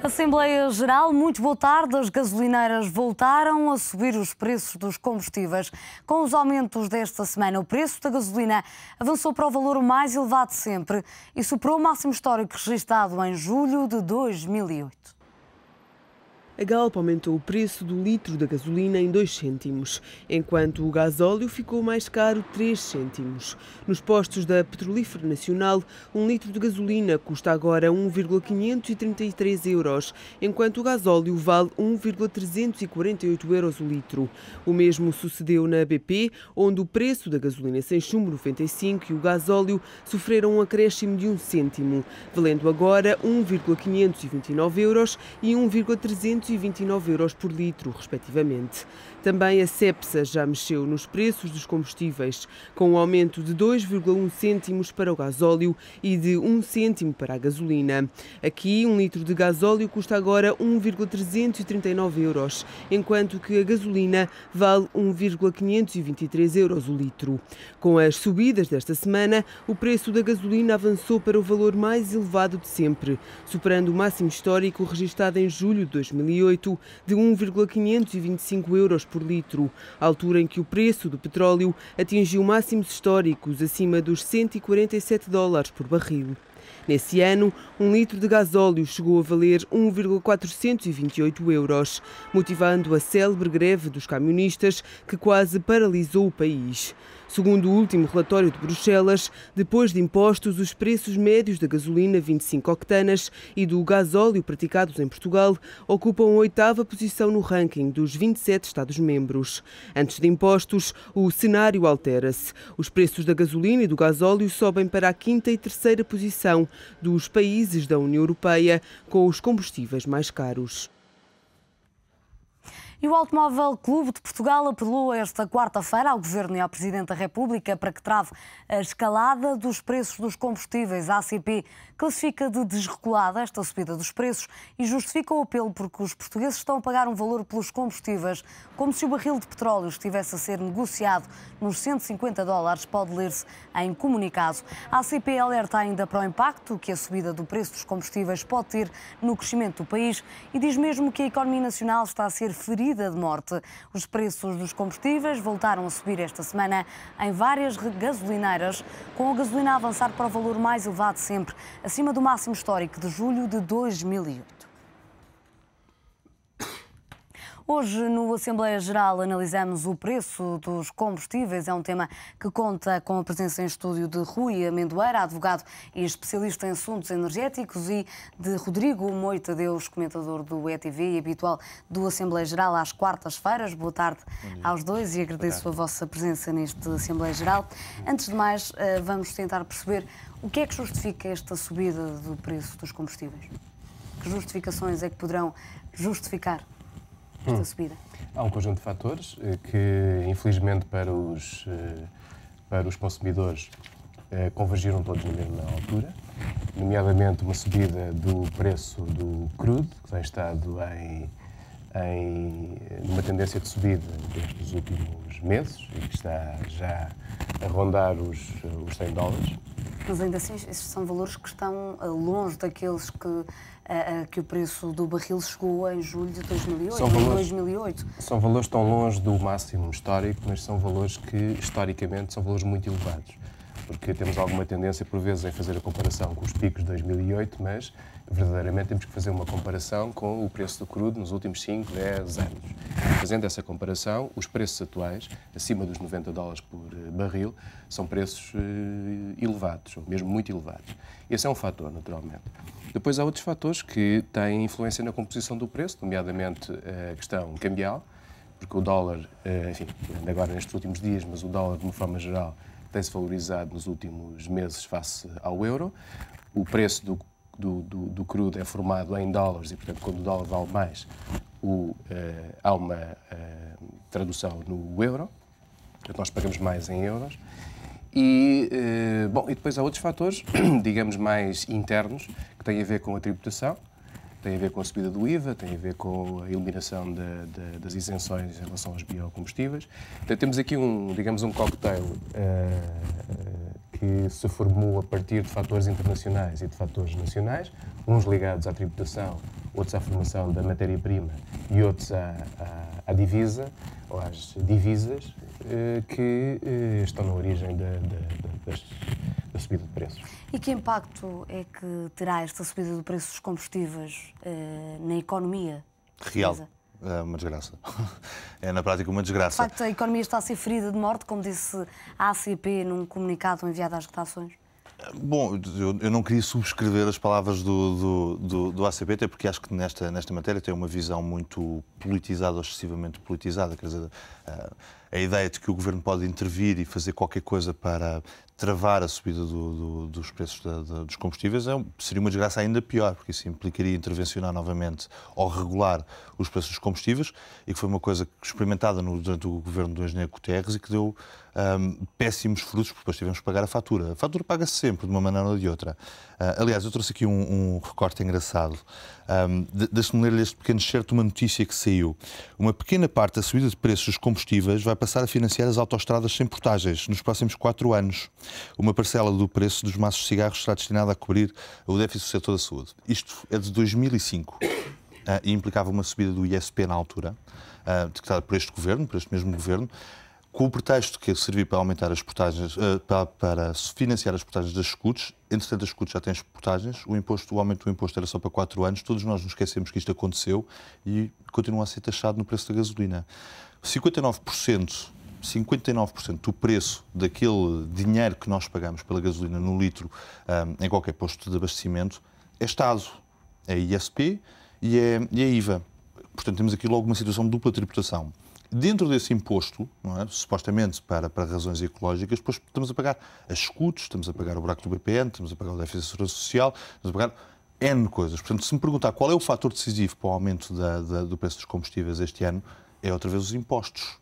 Assembleia Geral, muito boa tarde. As gasolineiras voltaram a subir os preços dos combustíveis. Com os aumentos desta semana, o preço da gasolina avançou para o valor mais elevado de sempre e superou o máximo histórico registrado em julho de 2008. A Galp aumentou o preço do litro da gasolina em 2 cêntimos, enquanto o gasóleo ficou mais caro 3 cêntimos. Nos postos da Petrolífera Nacional, 1 litro de gasolina custa agora 1,533 euros, enquanto o gasóleo vale 1,348 euros o litro. O mesmo sucedeu na BP, onde o preço da gasolina sem chumbo 95 e o gasóleo sofreram um acréscimo de 1 cêntimo, valendo agora 1,529 euros e 1,329 euros por litro, respectivamente. Também a Cepsa já mexeu nos preços dos combustíveis, com um aumento de 2,1 cêntimos para o gasóleo e de 1 cêntimo para a gasolina. Aqui, 1 litro de gasóleo custa agora 1,339 euros, enquanto que a gasolina vale 1,523 euros o litro. Com as subidas desta semana, o preço da gasolina avançou para o valor mais elevado de sempre, superando o máximo histórico registado em julho de 2008 de 1,525 euros por litro, altura em que o preço do petróleo atingiu máximos históricos acima dos 147 dólares por barril. Nesse ano, 1 litro de gasóleo chegou a valer 1,428 euros, motivando a célebre greve dos camionistas que quase paralisou o país. Segundo o último relatório de Bruxelas, depois de impostos, os preços médios da gasolina 25 octanas e do gasóleo praticados em Portugal ocupam a 8ª posição no ranking dos 27 Estados-membros. Antes de impostos, o cenário altera-se. Os preços da gasolina e do gasóleo sobem para a 5ª e 3ª posição dos países da União Europeia com os combustíveis mais caros. E o Automóvel Clube de Portugal apelou esta quarta-feira ao Governo e ao Presidente da República para que trave a escalada dos preços dos combustíveis. A ACP classifica de desregulada esta subida dos preços e justifica o apelo porque os portugueses estão a pagar um valor pelos combustíveis como se o barril de petróleo estivesse a ser negociado nos 150 dólares, pode ler-se em comunicado. A ACP alerta ainda para o impacto que a subida do preço dos combustíveis pode ter no crescimento do país e diz mesmo que a economia nacional está a ser ferida de morte. Os preços dos combustíveis voltaram a subir esta semana em várias gasolineiras, com a gasolina a avançar para o valor mais elevado de sempre, acima do máximo histórico de julho de 2008. Hoje, no Assembleia Geral, analisamos o preço dos combustíveis. É um tema que conta com a presença em estúdio de Rui Amendoeira, advogado e especialista em assuntos energéticos, e de Rodrigo Moita Deus, comentador do ETV e habitual do Assembleia Geral às quartas-feiras. Boa tarde aos dois e agradeço a vossa presença neste Assembleia Geral. Antes de mais, vamos tentar perceber o que é que justifica esta subida do preço dos combustíveis. Que justificações é que poderão justificar esta subida? Há um conjunto de fatores que, infelizmente, para os consumidores convergiram todos na mesma altura, nomeadamente uma subida do preço do crudo, que tem estado numa tendência de subida destes últimos meses e que está já a rondar os 100 dólares. Mas ainda assim, esses são valores que estão longe daqueles que o preço do barril chegou em julho de 2008. São valores tão longe do máximo histórico, mas são valores que, historicamente, são valores muito elevados. Porque temos alguma tendência, por vezes, em fazer a comparação com os picos de 2008, mas, verdadeiramente, temos que fazer uma comparação com o preço do crudo nos últimos 5, 10 anos. Fazendo essa comparação, os preços atuais, acima dos 90 dólares por barril, são preços elevados, ou mesmo muito elevados. Esse é um fator, naturalmente. Depois há outros fatores que têm influência na composição do preço, nomeadamente a questão cambial, porque o dólar, enfim, ainda agora nestes últimos dias, mas o dólar, de uma forma geral, tem-se valorizado nos últimos meses face ao euro. O preço do crudo é formado em dólares e, portanto, quando o dólar vale mais, há uma tradução no euro. Portanto, nós pagamos mais em euros. Bom, e depois há outros fatores, digamos, mais internos, que têm a ver com a tributação, têm a ver com a subida do IVA, têm a ver com a eliminação das isenções em relação aos biocombustíveis. Então, temos aqui digamos, um cocktail que se formou a partir de fatores internacionais e de fatores nacionais, uns ligados à tributação, outros à formação da matéria-prima e outros à divisa, ou às divisas, que estão na origem da subida de preços. E que impacto é que terá esta subida do preço dos combustíveis na economia? Real. É uma desgraça. É, na prática, uma desgraça. De facto, a economia está a ser ferida de morte, como disse a ACP num comunicado enviado às redações? Bom, eu não queria subscrever as palavras do ACP, até porque acho que nesta matéria tem uma visão muito politizada, ou excessivamente politizada. Quer dizer, a ideia de que o Governo pode intervir e fazer qualquer coisa para travar a subida dos preços dos combustíveis seria uma desgraça ainda pior, porque isso implicaria intervencionar novamente ou regular os preços dos combustíveis, e que foi uma coisa experimentada durante o governo do engenheiro Guterres e que deu péssimos frutos, porque depois tivemos que pagar a fatura. A fatura paga-se sempre, de uma maneira ou de outra. Aliás, eu trouxe aqui um recorte engraçado. Deixe-me ler este pequeno excerto de uma notícia que saiu. Uma pequena parte da subida de preços dos combustíveis vai passar a financiar as autoestradas sem portagens nos próximos 4 anos. Uma parcela do preço dos maços de cigarros será destinada a cobrir o déficit do setor da saúde. Isto é de 2005 e implicava uma subida do ISP na altura, dictada por este governo, por este mesmo governo, com o pretexto que serviu para aumentar as portagens, para financiar as portagens das escutas. Entretanto, as escutas já têm as portagens, o aumento do imposto era só para 4 anos, todos nós nos esquecemos que isto aconteceu e continua a ser taxado no preço da gasolina. 59% do preço daquele dinheiro que nós pagamos pela gasolina no litro em qualquer posto de abastecimento é Estado, é ISP e é IVA. Portanto, temos aqui logo uma situação de dupla tributação. Dentro desse imposto, não é, supostamente para razões ecológicas, depois estamos a pagar as escutas, estamos a pagar o buraco do BPN, estamos a pagar o déficit de segurança social, estamos a pagar N coisas. Portanto, se me perguntar qual é o fator decisivo para o aumento do preço dos combustíveis este ano, é outra vez os impostos.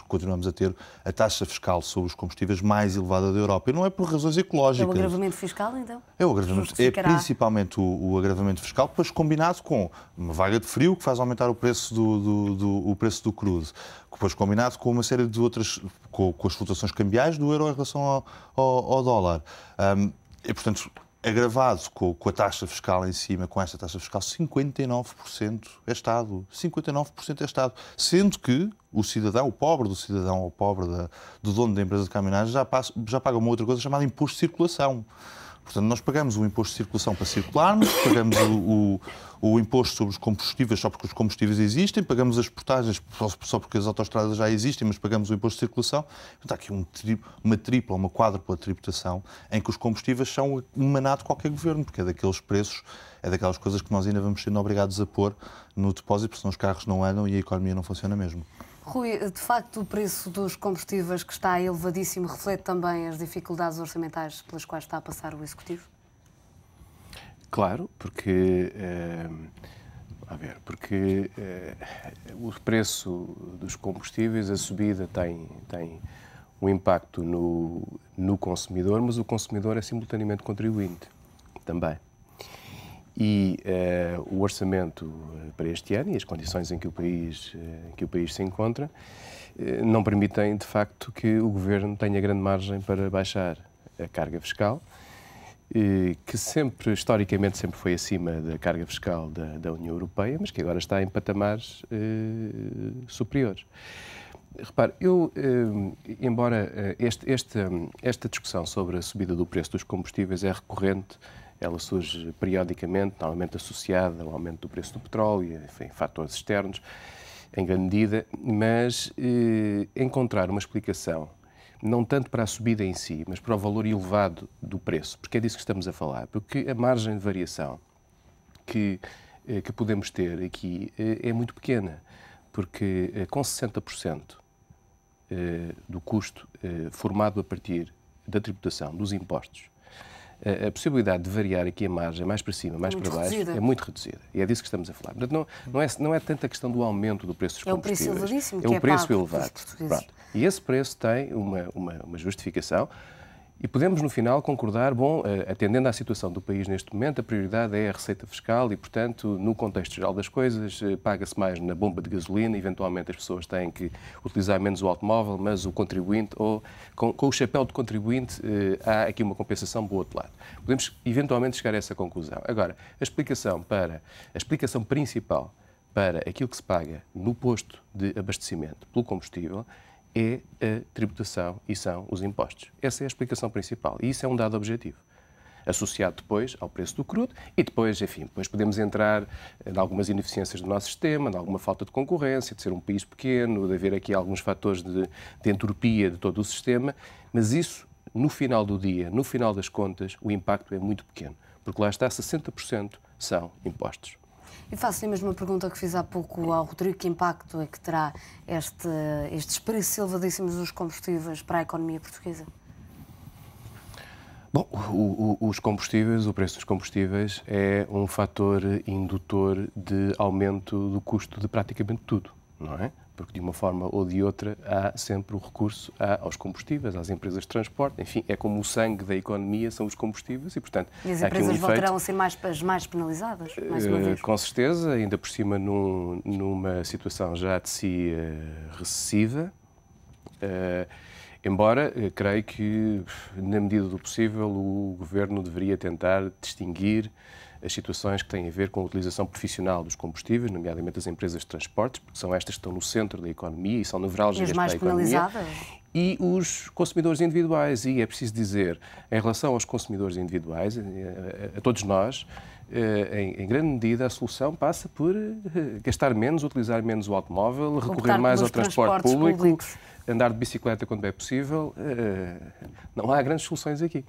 Continuamos a ter a taxa fiscal sobre os combustíveis mais elevada da Europa. E não é por razões ecológicas. É o agravamento fiscal, então? É o agravamento. É principalmente o agravamento fiscal, depois combinado com uma vaga de frio que faz aumentar o preço o preço do crudo. Depois combinado com uma série de outras, com as flutuações cambiais do euro em relação ao dólar. E, portanto, agravado com a taxa fiscal em cima, com esta taxa fiscal, 59% é Estado. 59% é Estado. Sendo que o cidadão, o pobre do cidadão, ou o pobre do dono da empresa de caminhonagem, já paga uma outra coisa chamada imposto de circulação. Portanto, nós pagamos o imposto de circulação para circularmos, pagamos o imposto sobre os combustíveis só porque os combustíveis existem, pagamos as portagens só porque as autoestradas já existem, mas pagamos o imposto de circulação. Então, está aqui uma tripla, uma quádrupla tributação em que os combustíveis são um maná de qualquer governo, porque é daqueles preços, é daquelas coisas que nós ainda vamos sendo obrigados a pôr no depósito, porque senão os carros não andam e a economia não funciona mesmo. Rui, de facto, o preço dos combustíveis que está elevadíssimo reflete também as dificuldades orçamentais pelas quais está a passar o Executivo? Claro, porque o preço dos combustíveis, a subida tem um impacto no consumidor, mas o consumidor é simultaneamente contribuinte também. E o orçamento para este ano e as condições em que o país se encontra não permitem, de facto, que o Governo tenha grande margem para baixar a carga fiscal, que historicamente, sempre foi acima da carga fiscal da União Europeia, mas que agora está em patamares superiores. Repare, embora esta discussão sobre a subida do preço dos combustíveis é recorrente, ela surge periodicamente, normalmente associada ao aumento do preço do petróleo, enfim, fatores externos, em grande medida, mas encontrar uma explicação, não tanto para a subida em si, mas para o valor elevado do preço, porque é disso que estamos a falar, porque a margem de variação que podemos ter aqui é muito pequena, porque com 60% do custo formado a partir da tributação, dos impostos, a possibilidade de variar aqui a margem mais para cima, mais para baixo, é muito reduzida. E é disso que estamos a falar. Portanto, não é tanto a questão do aumento do preço dos combustíveis. É o preço elevadíssimo, é o preço elevado. Pronto. E esse preço tem uma justificação E podemos, no final, concordar, bom, atendendo à situação do país neste momento, a prioridade é a receita fiscal e, portanto, no contexto geral das coisas, paga-se mais na bomba de gasolina, eventualmente as pessoas têm que utilizar menos o automóvel, mas o contribuinte, ou com o chapéu de contribuinte, há aqui uma compensação do outro lado. Podemos, eventualmente, chegar a essa conclusão. Agora, a explicação principal para aquilo que se paga no posto de abastecimento pelo combustível é a tributação e são os impostos. Essa é a explicação principal e isso é um dado objetivo, associado depois ao preço do crudo e depois, enfim, depois podemos entrar em algumas ineficiências do nosso sistema, em alguma falta de concorrência, de ser um país pequeno, de haver aqui alguns fatores de entropia de todo o sistema, mas isso, no final do dia, no final das contas, o impacto é muito pequeno, porque lá está 60% são impostos. E faço-lhe a mesma pergunta que fiz há pouco ao Rodrigo. Que impacto é que terá estes preços elevadíssimos dos combustíveis para a economia portuguesa? Bom, os combustíveis, o preço dos combustíveis é um fator indutor de aumento do custo de praticamente tudo, não é? Porque de uma forma ou de outra há sempre o recurso aos combustíveis, às empresas de transporte, enfim, é como o sangue da economia, são os combustíveis e, portanto, e as empresas voltarão a ser mais penalizadas, mais uma vez? Com certeza, ainda por cima numa situação já de si recessiva, embora creio que, na medida do possível, o Governo deveria tentar distinguir as situações que têm a ver com a utilização profissional dos combustíveis, nomeadamente as empresas de transportes, porque são estas que estão no centro da economia e são nevrálgicas para a economia. E os consumidores individuais. E é preciso dizer, em relação aos consumidores individuais, a todos nós, em grande medida a solução passa por gastar menos, utilizar menos o automóvel, recorrer mais ao transporte público, andar de bicicleta quando é possível. Não há grandes soluções aqui.